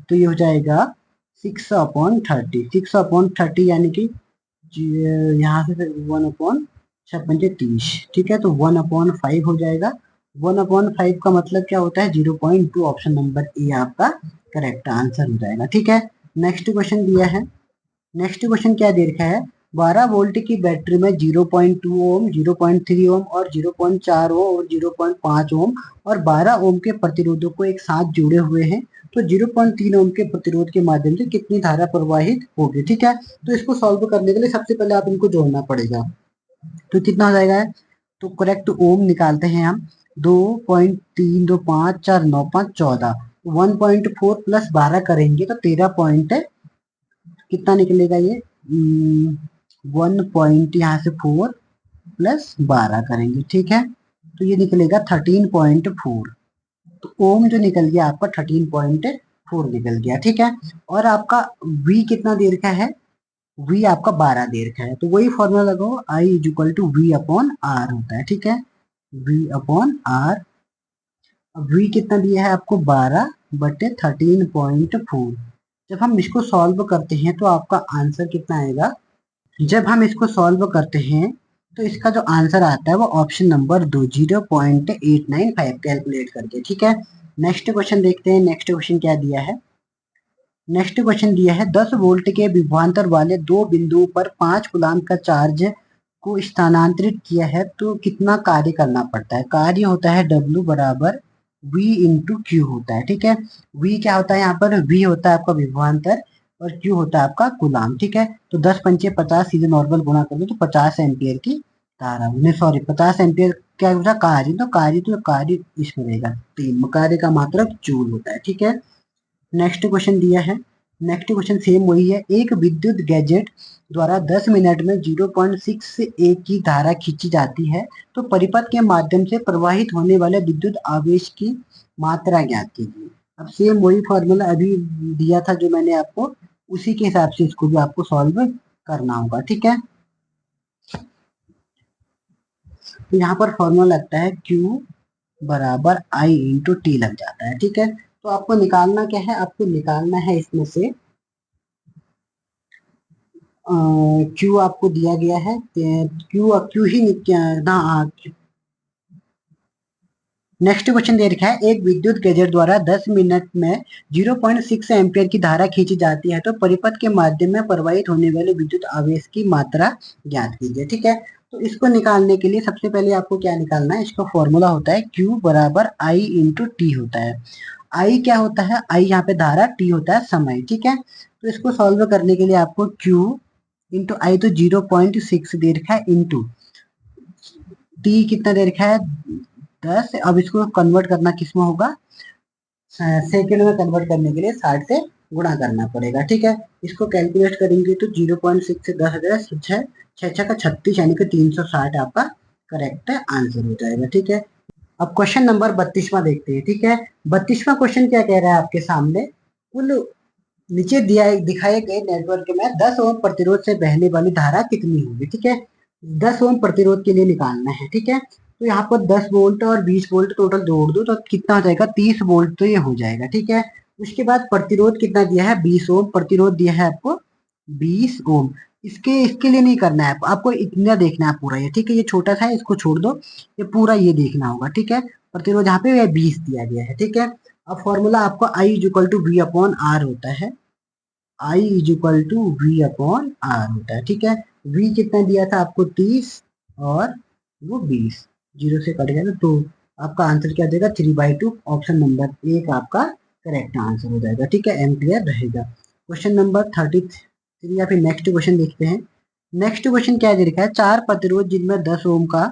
तो ये हो जाएगा 6/30, 6/30 यानी कि यहाँ से 1/6 ठीक है, तो 1/5 हो जाएगा। 1/5 का मतलब क्या होता है, 0.2, ऑप्शन नंबर ए आपका करेक्ट आंसर हो जाएगा। ठीक है, नेक्स्ट क्वेश्चन दिया है। नेक्स्ट क्वेश्चन क्या दे रखा है, 12 वोल्ट की बैटरी में 0.2 ओम, 0.3 ओम और 0.4 ओम और 0.5 ओम और 12 ओम के प्रतिरोधों को एक साथ जुड़े हुए हैं, तो 0.3 ओम के प्रतिरोध के माध्यम से कितनी धारा प्रवाहित होगी। ठीक है, तो इसको सॉल्व करने के लिए सबसे पहले आप इनको जोड़ना पड़ेगा, तो कितना हो जाएगा, तो करेक्ट ओम निकालते हैं हम, 2.32549 1.4 प्लस 12 करेंगे तो 13 पॉइंट कितना निकलेगा ये, 1 पॉइंट यहाँ से 4 प्लस 12 करेंगे। ठीक है, तो ये निकलेगा 13.4, तो ओम जो निकल गया आपका 13.4 निकल गया। ठीक है, और आपका V कितना दे रखा है, V आपका 12 दे रखा है, तो वही फॉर्मूला लगाओ, I is equal to V upon R होता है। ठीक है, V अपॉन R, V कितना दिया है आपको, 12/13.4। जब हम इसको सॉल्व करते हैं तो आपका आंसर कितना आएगा, जब हम इसको सॉल्व करते हैं तो इसका जो आंसर आता है वो ऑप्शन नंबर 2, 0.895 कैलकुलेट करके। ठीक है, नेक्स्ट क्वेश्चन देखते हैं। नेक्स्ट क्वेश्चन क्या दिया है, नेक्स्ट क्वेश्चन दिया है 10 वोल्ट के विभवांतर वाले दो बिंदुओं पर 5 कूलाम का चार्ज को स्थानांतरित किया है, तो कितना कार्य करना पड़ता है। कार्य होता है W बराबर V इंटू क्यू होता है। ठीक है, V क्या होता है, यहाँ पर V होता है आपका विभवांतर और Q होता है आपका कूलाम। ठीक है, तो 10 पंचे 50, सीधे नॉर्मल गुणा कर दो तो 50 एम्पियर की धारा, नहीं सॉरी 50 एम्पियर क्या होता है, कार्य, तो कार्य इसमें रहेगा 3, कार्य का मात्रक जूल होता है। ठीक है, नेक्स्ट क्वेश्चन दिया है। नेक्स्ट क्वेश्चन सेम वही है, एक विद्युत गैजेट द्वारा 10 मिनट में 0.6 की धारा खींची जाती है, तो परिपथ के माध्यम से प्रवाहित होने वाले विद्युत आवेश की मात्रा ज्ञात कीजिए। अब सेम वही फॉर्मूला अभी दिया था जो मैंने आपको, उसी के हिसाब से इसको भी आपको सॉल्व करना होगा। ठीक है, तो यहाँ पर फॉर्मूला लगता है Q बराबर I इंटू टी लग जाता है। ठीक है, तो आपको निकालना क्या है, आपको निकालना है इसमें से Q आपको दिया गया है, Q ही ना, नेक्स्ट क्वेश्चन दे रखा है, एक विद्युत गैजेट द्वारा 10 मिनट में 0.6 एम्पियर की धारा खींची जाती है, तो परिपथ के माध्यम में प्रवाहित होने वाले विद्युत आवेश की मात्रा ज्ञात कीजिए। ठीक है, तो इसको निकालने के लिए सबसे पहले आपको क्या निकालना है, इसका फॉर्मूला होता है Q बराबर I इंटू टी होता है। I क्या होता है, I यहाँ पे धारा, T होता है समय। ठीक है, तो इसको सॉल्व करने के लिए आपको Q इंटू I तो 0.6 दे रखा है, इंटू T कितना दे रखा है 10, अब इसको कन्वर्ट करना किस में होगा, सेकेंड में कन्वर्ट करने के लिए 60 से गुणा करना पड़ेगा। ठीक है, इसको कैलकुलेट करेंगे तो 0.6 से 10 हजार 6 का 36 यानी कि 360 आपका करेक्ट आंसर हो जाएगा। ठीक है, अब क्वेश्चन नंबर 32वां देखते हैं। ठीक है, 32वां क्वेश्चन क्या कह रहा है आपके सामने, कुल नीचे दिखाए गए नेटवर्क में 10 ओम प्रतिरोध से बहने वाली धारा कितनी होगी। ठीक है, 10 ओम प्रतिरोध के लिए निकालना है। ठीक है, तो यहाँ पर 10 वोल्ट और 20 वोल्ट टोटल जोड़ दो तो कितना हो जाएगा, 30 वोल्ट तो ये हो जाएगा। ठीक है, उसके बाद प्रतिरोध कितना दिया है, 20 ओम प्रतिरोध दिया है आपको, 20 ओम। इसके लिए नहीं करना है आपको इतना देखना है पूरा ये। ठीक है, ये छोटा सा है, इसको छोड़ दो, ये पूरा ये देखना होगा। ठीक है, प्रतिरोध यहाँ पे 20 दिया गया है। ठीक है, अब फॉर्मूला आपको I is equal to V upon R होता है, I is equal to V upon R होता है। ठीक है, V कितना दिया था आपको 30 और वो 20, जीरो से कट गया तो आपका आंसर क्या देगा 3/2, ऑप्शन नंबर एक आपका करेक्ट आंसर हो जाएगा। ठीक है, एम्पियर रहेगा। क्वेश्चन नंबर 33 या फिर नेक्स्ट क्वेश्चन देखते हैं। नेक्स्ट क्वेश्चन क्या दे रखा है, 4 प्रतिरोध जिनमें 10 ओम का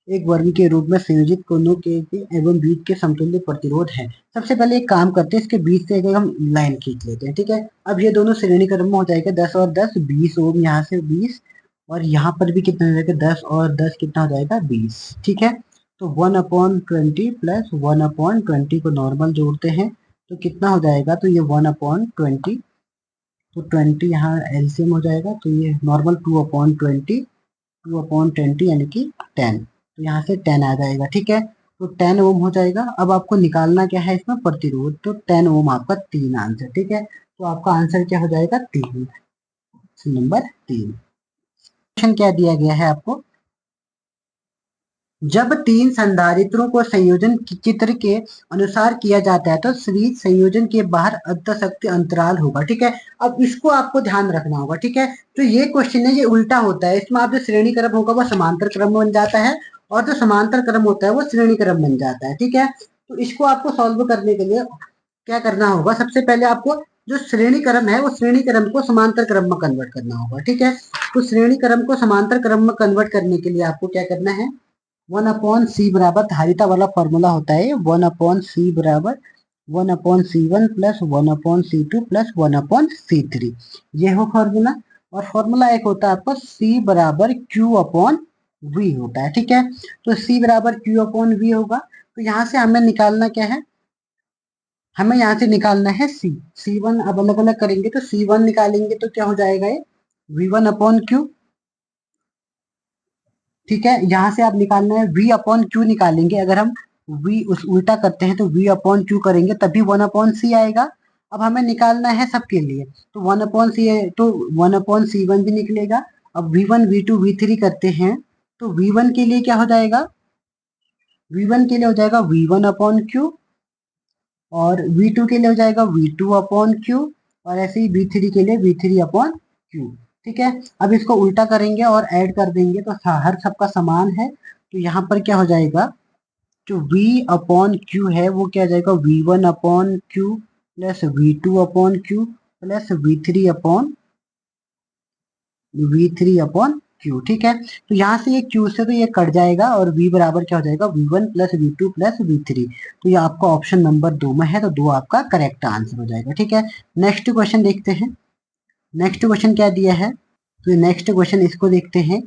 एक वर्ग के रूप में संयोजित कोनों के एवं बीच के समतुल्य प्रतिरोध है। सबसे पहले एक काम करते हैं, इसके बीच से अगर हम लाइन खींच लेते हैं, ठीक है। अब ये दोनों श्रेणी क्रम में हो जाएगा 10 और 10, 20 ओम, यहाँ से 20 और यहाँ पर भी कितना हो जाएगा 10 और 10 कितना हो जाएगा 20, ठीक है। तो 1/20 प्लस 1/20 को नॉर्मल जोड़ते हैं तो कितना हो जाएगा, तो ये 1/20, तो 20 यहाँ एलसीएम हो जाएगा, तो ये नॉर्मल 2/20, 2/20 यानी कि 10, तो यहाँ से 10 आ जाएगा, ठीक है। तो 10 ओम हो जाएगा। अब आपको निकालना क्या है इसमें प्रतिरोध, तो 10 ओम आपका 3 आंसर, ठीक है। तो आपका आंसर क्या हो जाएगा 3, नंबर 3। क्वेश्चन क्या दिया गया है आपको, जब 3 संधारित्रों को संयोजन चित्र के अनुसार किया जाता है तो सीरीज संयोजन के बाहर अंतःशक्ति अंतराल होगा, ठीक है। अब इसको आपको ध्यान रखना होगा, ठीक है। तो ये क्वेश्चन है, ये उल्टा होता है, इसमें आप जो श्रेणी क्रम होगा वो समांतर क्रम बन जाता है और जो समांतर क्रम होता है वो श्रेणी क्रम बन जाता है, ठीक है। तो इसको आपको सॉल्व करने के लिए क्या करना होगा, सबसे पहले आपको जो श्रेणी क्रम है वो श्रेणी क्रम को समांतर क्रम में कन्वर्ट करना होगा, ठीक है। तो श्रेणी क्रम को समांतर क्रम में कन्वर्ट करने के लिए आपको क्या करना है, 1/c बराबर धारिता वाला फॉर्मूला होता है, 1/c बराबर 1/c1 plus 1/c2 plus 1/c3, ये हो फॉर्मूला। और फॉर्मूला एक होता है आपका c बराबर q/v होता है, ठीक है। तो c बराबर q/v होगा। तो यहाँ से हमें निकालना क्या है, हमें यहाँ से निकालना है c1। अब अलग अलग करेंगे तो c1 निकालेंगे तो क्या हो जाएगा, ये v1/q, ठीक है। यहाँ से आप निकालना है v/q निकालेंगे, अगर हम v उस उल्टा करते हैं तो v/q करेंगे तभी 1/c आएगा। अब हमें निकालना है सबके लिए, तो 1/c है तो 1/c1 भी निकलेगा। अब v1 v2 v3 करते हैं तो v1 के लिए क्या हो जाएगा, v1 के लिए हो जाएगा v1/q और v2 के लिए हो जाएगा v2/q और ऐसे ही v3 के लिए v3/q, ठीक है। अब इसको उल्टा करेंगे और ऐड कर देंगे तो हर सबका समान है, तो यहाँ पर क्या हो जाएगा, जो v/q है वो क्या हो जाएगा v1/q plus v2/q plus v3/q, ठीक है। तो यहाँ से ये q से तो ये कट जाएगा और v बराबर क्या हो जाएगा v1 plus v2 plus v3, तो ये आपका ऑप्शन नंबर 2 में है, तो 2 आपका करेक्ट आंसर हो जाएगा, ठीक है। नेक्स्ट क्वेश्चन देखते हैं, नेक्स्ट क्वेश्चन क्या दिया है, तो नेक्स्ट क्वेश्चन इसको देखते हैं।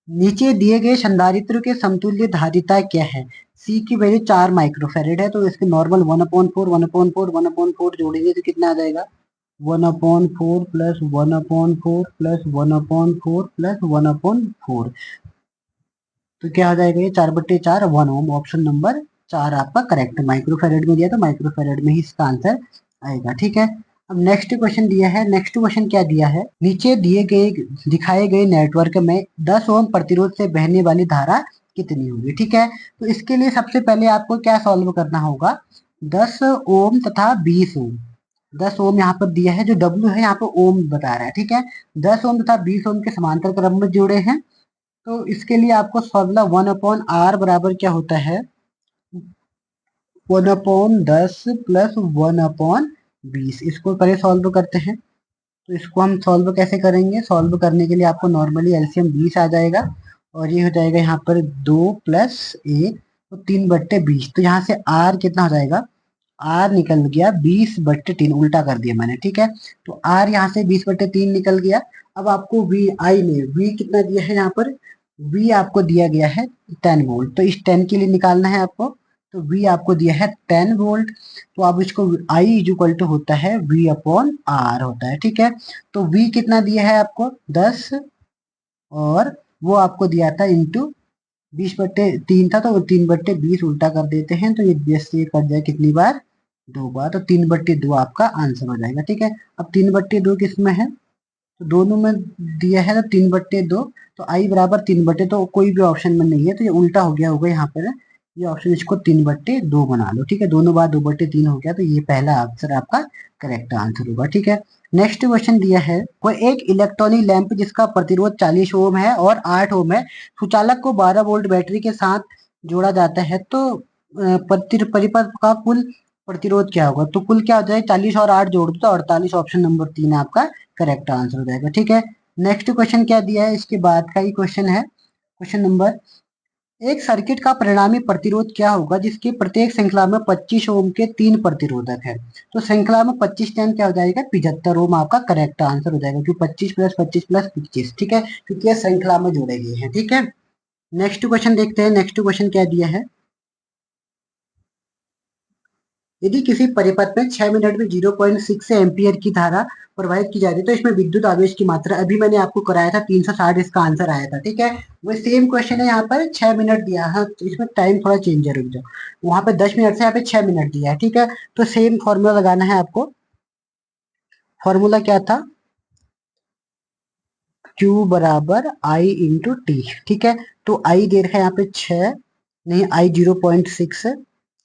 नीचे दिए गए संधारित्र के समतुल्य धारिता क्या है, C की वैल्यू 4 माइक्रोफेरेड है, तो इसके नॉर्मल 1/4 1/4 1/4 जोड़ेंगे तो कितना आ जाएगा 1/4 प्लस 1/4 प्लस 1/4 प्लस 1/4, तो क्या हो जाएगा ये 4/4 1 ओम, ऑप्शन नंबर 4 आपका करेक्ट। माइक्रोफेरेड में दिया तो माइक्रोफेरेड में ही इसका आंसर आएगा, ठीक है। अब नेक्स्ट क्वेश्चन दिया है, नेक्स्ट क्वेश्चन क्या दिया है, नीचे दिए गए दिखाए गए नेटवर्क में 10 ओम प्रतिरोध से बहने वाली धारा कितनी होगी, ठीक है। तो इसके लिए सबसे पहले आपको क्या सॉल्व करना होगा, 10 ओम तथा 20 ओम, 10 ओम यहाँ पर दिया है, जो W है यहाँ पर ओम बता रहा है, ठीक है। 10 ओम तथा 20 ओम के समांतर क्रम में जोड़े हैं, तो इसके लिए आपको फॉर्मूला 1/r बराबर क्या होता है 1/10 प्लस 1/20, इसको पहले सॉल्व करते हैं। तो इसको हम सॉल्व कैसे करेंगे, सॉल्व करने के लिए आपको नॉर्मली एलसीएम 20 आ जाएगा और ये हो जाएगा यहाँ पर 2 प्लस 1 तो 3/20, तो यहाँ से r कितना हो जाएगा, r निकल गया 20/3, उल्टा कर दिया मैंने, ठीक है। तो r यहाँ से 20/3 निकल गया। अब आपको v i में v कितना दिया है, यहाँ पर v आपको दिया गया है 10 वोल्ट, तो इस 10 के लिए निकालना है आपको, तो v आपको दिया है 10 वोल्ट, तो अब इसको I इक्वल टू होता है v/r होता है, ठीक है। तो v कितना दिया है आपको 10 और वो आपको दिया था इंटू 20/3 था, तो 3/20 उल्टा कर देते हैं, तो ये जैसे कट जाए कितनी बार 2 बार, तो 3/2 आपका आंसर हो जाएगा, ठीक है। अब 3/2 किस में है, तो दोनों में दिया है तो 3/2, तो आई बराबर 3/, तो कोई भी ऑप्शन में नहीं है तो ये उल्टा हो गया होगा यहाँ पर, ये ऑप्शन इसको 3/2 बना लो, ठीक है। दोनों बार 2/3 हो गया, तो ये पहला आंसर आपका करेक्ट आंसर होगा, ठीक है। नेक्स्ट क्वेश्चन दिया है, कोई एक इलेक्ट्रॉनिक लैंप जिसका प्रतिरोध 40 ओम है और 8 ओम है, सुचालक को 12 वोल्ट बैटरी के साथ जोड़ा जाता है, तो परिपथ का कुल प्रतिरोध क्या होगा, तो कुल क्या हो जाए 40 और 8 जोड़ दो तो 48, ऑप्शन नंबर 3 आपका करेक्ट आंसर हो जाएगा, ठीक है। नेक्स्ट क्वेश्चन क्या दिया है, इसके बाद का ही क्वेश्चन है, क्वेश्चन नंबर एक सर्किट का परिणामी प्रतिरोध क्या होगा जिसकी प्रत्येक श्रृंखला में 25 ओम के 3 प्रतिरोधक है। तो श्रृंखला में 25 10 क्या हो जाएगा, 75 ओम आपका करेक्ट आंसर हो जाएगा, क्योंकि 25 प्लस 25 प्लस 25, ठीक है, क्योंकि ये श्रृंखला में जोड़े गए हैं, ठीक है। नेक्स्ट क्वेश्चन देखते हैं, नेक्स्ट क्वेश्चन क्या दिया है। यदि किसी परिपथ में 6 मिनट में 0.6 एम्पियर की धारा प्रवाहित की जाती है तो इसमें विद्युत आवेश की मात्रा, अभी मैंने आपको कराया था 360, इसका आंसर आया था, ठीक है। वो सेम क्वेश्चन है, यहाँ पर 6 मिनट दिया है, तो इसमें टाइम थोड़ा चेंज है, रुक जाओ, वहां पे 10 मिनट से यहाँ पे 6 मिनट दिया है, ठीक है। तो सेम फॉर्मूला लगाना है आपको। फॉर्मूला क्या था, Q बराबर I इंटू टी, ठीक है। तो I दे रखा है यहाँ पे 6, नहीं I 0.6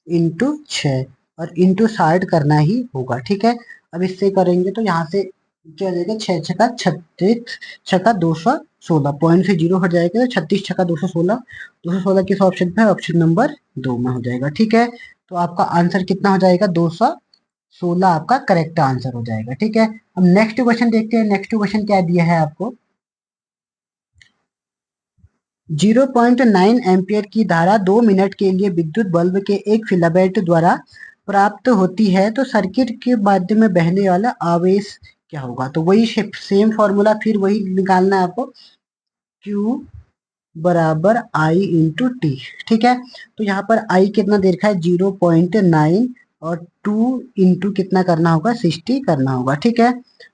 इंटू 6 और इंटू 60 करना ही होगा, ठीक है। अब इससे करेंगे तो यहाँ से क्या हो जाएगा, 6 छक्का 36, छक्का 216, पॉइंट से जीरो हट जाएगा तो 36 छक्का 216, 216 किस ऑप्शन पे है, ऑप्शन नंबर 2 में हो जाएगा, ठीक है। तो आपका आंसर कितना हो जाएगा, 216 आपका करेक्ट आंसर हो जाएगा, ठीक है। अब नेक्स्ट क्वेश्चन देखते हैं, नेक्स्ट क्वेश्चन क्या दिया है आपको। 0.9 एम्पियर की धारा 2 मिनट के लिए विद्युत बल्ब के एक फिलामेंट द्वारा प्राप्त होती है तो सर्किट के माध्यम में बहने वाला आवेश क्या होगा। तो वही सेम फॉर्मूला फिर वही निकालना है आपको, Q बराबर I इंटू टी, ठीक है। तो यहाँ पर I कितना दे रखा है, 0.9 और 2 इंटू कितना करना होगा, 60 करना होगा, ठीक है।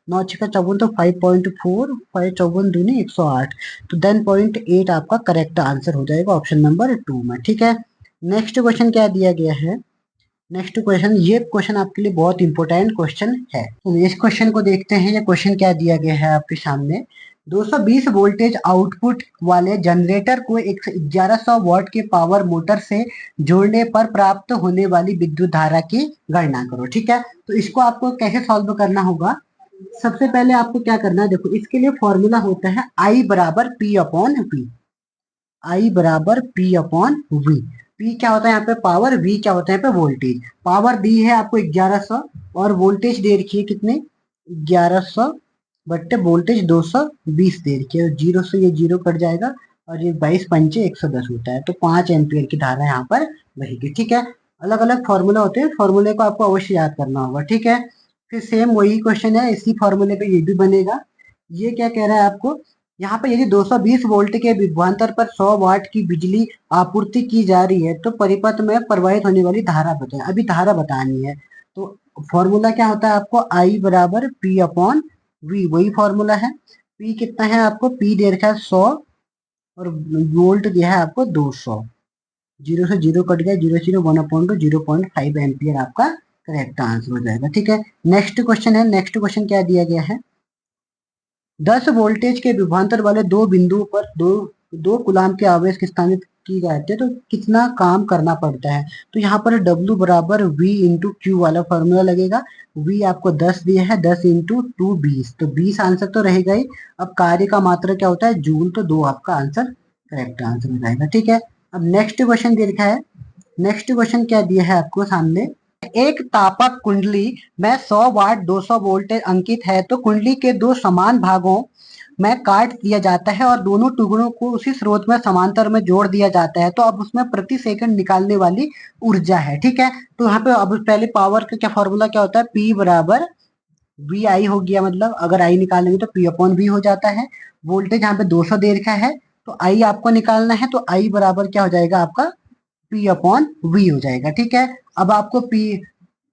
9 छक्का 54 तो 5.4, 5 54 दूनी 108, तो देन 0.8 आपका करेक्ट आंसर हो जाएगा ऑप्शन नंबर 2 में, ठीक है। नेक्स्ट क्वेश्चन क्या दिया गया है, नेक्स्ट क्वेश्चन, ये क्वेश्चन आपके लिए बहुत इंपॉर्टेंट क्वेश्चन है, तो इस क्वेश्चन को देखते हैं। ये क्वेश्चन क्या दिया गया है आपके सामने, 220 वोल्टेज आउटपुट वाले जनरेटर को 1100 वॉट के पावर मोटर से जोड़ने पर प्राप्त होने वाली विद्युत धारा की गणना करो, ठीक है। तो इसको आपको कैसे सॉल्व करना होगा, सबसे पहले आपको क्या करना है, देखो इसके लिए फॉर्मूला होता है I बराबर P अपॉन V, I बराबर P अपॉन V। P क्या होता है यहाँ पे पावर, V क्या होता है यहाँ पे वोल्टेज। पावर दी है आपको 1100 और वोल्टेज दे रखी है कितने, 1100 बट्टे वोल्टेज 220 दे रखी है, जीरो से ये जीरो कट जाएगा और ये 22 पंचे 110 होता है, तो 5 एम्पियर की धारा यहाँ पर बहेगी, ठीक है। अलग अलग फॉर्मूला होते हैं, फॉर्मूले को आपको अवश्य याद करना होगा, ठीक है। फिर सेम वही क्वेश्चन है, इसी फॉर्मूले पे ये भी बनेगा। ये क्या कह रहा है आपको, यहाँ पे यदि 220 वोल्ट के विभवांतर पर 100 वाट की बिजली आपूर्ति की जा रही है तो परिपथ में प्रवाहित होने वाली धारा बताएं, अभी धारा बतानी है। तो फॉर्मूला क्या होता है आपको, I बराबर P अपॉन V, वही फॉर्मूला है। P कितना है आपको, P दे रखा है 100 और वोल्ट दिया है आपको 200, जीरो से जीरो कट गया, 0 1 अपॉन 2, 0.5 एम्पियर आपका करेक्ट आंसर हो जाएगा, ठीक है। नेक्स्ट क्वेश्चन है, नेक्स्ट क्वेश्चन क्या दिया गया है, 10 वोल्टेज के विभवांतर वाले दो बिंदुओं पर दो कूलाम के आवेश स्थापित की जाती है तो कितना काम करना पड़ता है। तो यहाँ पर W बराबर V इंटू क्यू वाला फॉर्मूला लगेगा। V आपको 10 दिया है, 10 इंटू 2 20, तो 20 आंसर तो रहेगा ही। अब कार्य का मात्रा क्या होता है, जूल, तो 2 आपका आंसर करेक्ट आंसर हो जाएगा, ठीक है। अब नेक्स्ट क्वेश्चन दे रखा है, नेक्स्ट क्वेश्चन क्या दिया है आपको सामने, एक तापक कुंडली में 100 वाट 200 वोल्टेज अंकित है तो कुंडली के दो समान भागों में काट दिया जाता है और दोनों टुकड़ों को उसी स्रोत में समांतर में जोड़ दिया जाता है, तो अब उसमें प्रति सेकंड निकालने वाली ऊर्जा है, ठीक है। तो यहाँ पे अब पहले पावर का क्या फॉर्मूला क्या होता है, P बराबर वी आई हो गया, मतलब अगर आई निकालेंगे तो P अपॉन V हो जाता है। वोल्टेज यहाँ पे 200 दे रखा है तो आई आपको निकालना है, तो आई बराबर क्या हो जाएगा आपका P अपॉन V हो जाएगा, ठीक है। अब आपको P,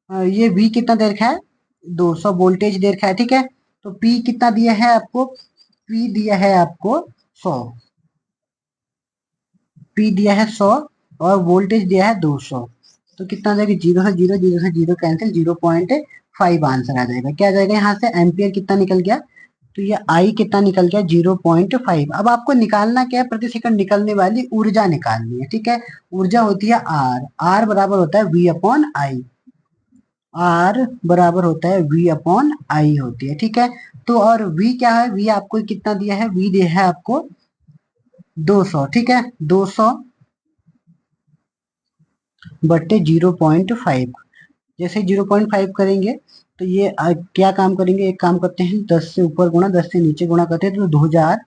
ये V कितना दे रखा है, 200 वोल्टेज दे रखा है, ठीक है। तो P कितना दिया है आपको, P दिया है आपको 100, P दिया है 100 और वोल्टेज दिया है 200, तो कितना आ जाएगा, जीरो से जीरो, जीरो से जीरो कैंसिल, 0.5 आंसर आ जाएगा। क्या आ जाएगा यहाँ से, एम्पियर कितना निकल गया, तो ये आई कितना निकल गया, 0.5। अब आपको निकालना क्या है, प्रति सेकंड निकलने वाली ऊर्जा निकालनी है, ठीक है। ऊर्जा होती है आर, आर बराबर होता है वी अपॉन आई, आर बराबर होता है वी अपॉन आई होती है, ठीक है। तो और वी क्या है, वी आपको कितना दिया है, वी दिया है आपको 200, ठीक है, 200 बट्टे 0.5, जैसे 0.5 करेंगे तो ये क्या काम करेंगे, एक काम करते हैं 10 से ऊपर गुणा 10 से नीचे गुणा करते हैं तो 2000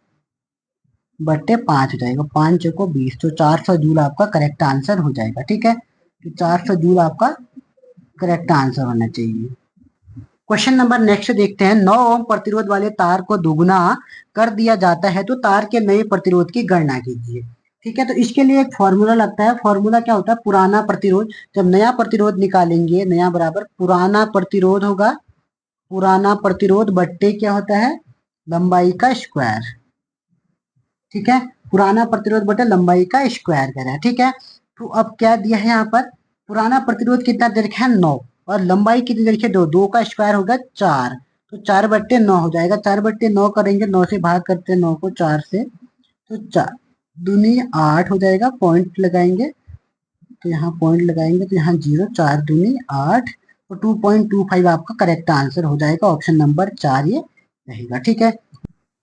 बट्टे 5 हो जाएगा, 5 चौको 20, तो 400 जूल आपका करेक्ट आंसर हो जाएगा। ठीक है, तो 400 जूल आपका करेक्ट आंसर होना चाहिए। क्वेश्चन नंबर नेक्स्ट देखते हैं, 9 ओम प्रतिरोध वाले तार को दोगुना कर दिया जाता है तो तार के नए प्रतिरोध की गणना कीजिए। ठीक है, तो इसके लिए एक फॉर्मूला लगता है। फॉर्मूला क्या होता है, पुराना प्रतिरोध, जब नया प्रतिरोध निकालेंगे, नया बराबर पुराना प्रतिरोध होगा, पुराना प्रतिरोध बट्टे क्या होता है, लंबाई का स्क्वायर। ठीक है, पुराना प्रतिरोध बटे लंबाई का स्क्वायर कह रहा है। ठीक है, तो अब क्या दिया है यहाँ पर, पुराना प्रतिरोध कितना दे रखा है 9, और लंबाई कितनी दे रखी है 2, 2 का स्क्वायर होगा 4, तो 4/9 हो जाएगा। 4/9 करेंगे, 9 से भाग करते हैं 9 को 4 से, तो 4 दूनी 8 हो जाएगा, पॉइंट लगाएंगे, तो यहाँ पॉइंट लगाएंगे, तो यहाँ 0, 4 दूनी 8, तो 2.25 आपका करेक्ट आंसर हो जाएगा। ऑप्शन नंबर 4 ये रहेगा। ठीक है,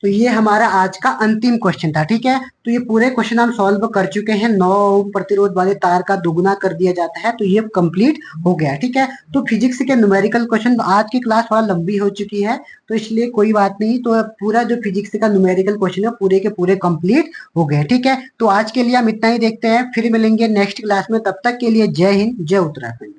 तो ये हमारा आज का अंतिम क्वेश्चन था। ठीक है, तो ये पूरे क्वेश्चन हम सॉल्व कर चुके हैं। 9 ओम प्रतिरोध वाले तार का दुगुना कर दिया जाता है, तो ये कंप्लीट हो गया। ठीक है, तो फिजिक्स के न्यूमेरिकल क्वेश्चन, आज की क्लास थोड़ा लंबी हो चुकी है, तो इसलिए कोई बात नहीं, तो पूरा जो फिजिक्स का न्यूमेरिकल क्वेश्चन है पूरे के पूरे कंप्लीट हो गए। ठीक है, तो आज के लिए हम इतना ही देखते हैं, फिर मिलेंगे नेक्स्ट क्लास में। तब तक के लिए जय हिंद, जय उत्तराखंड।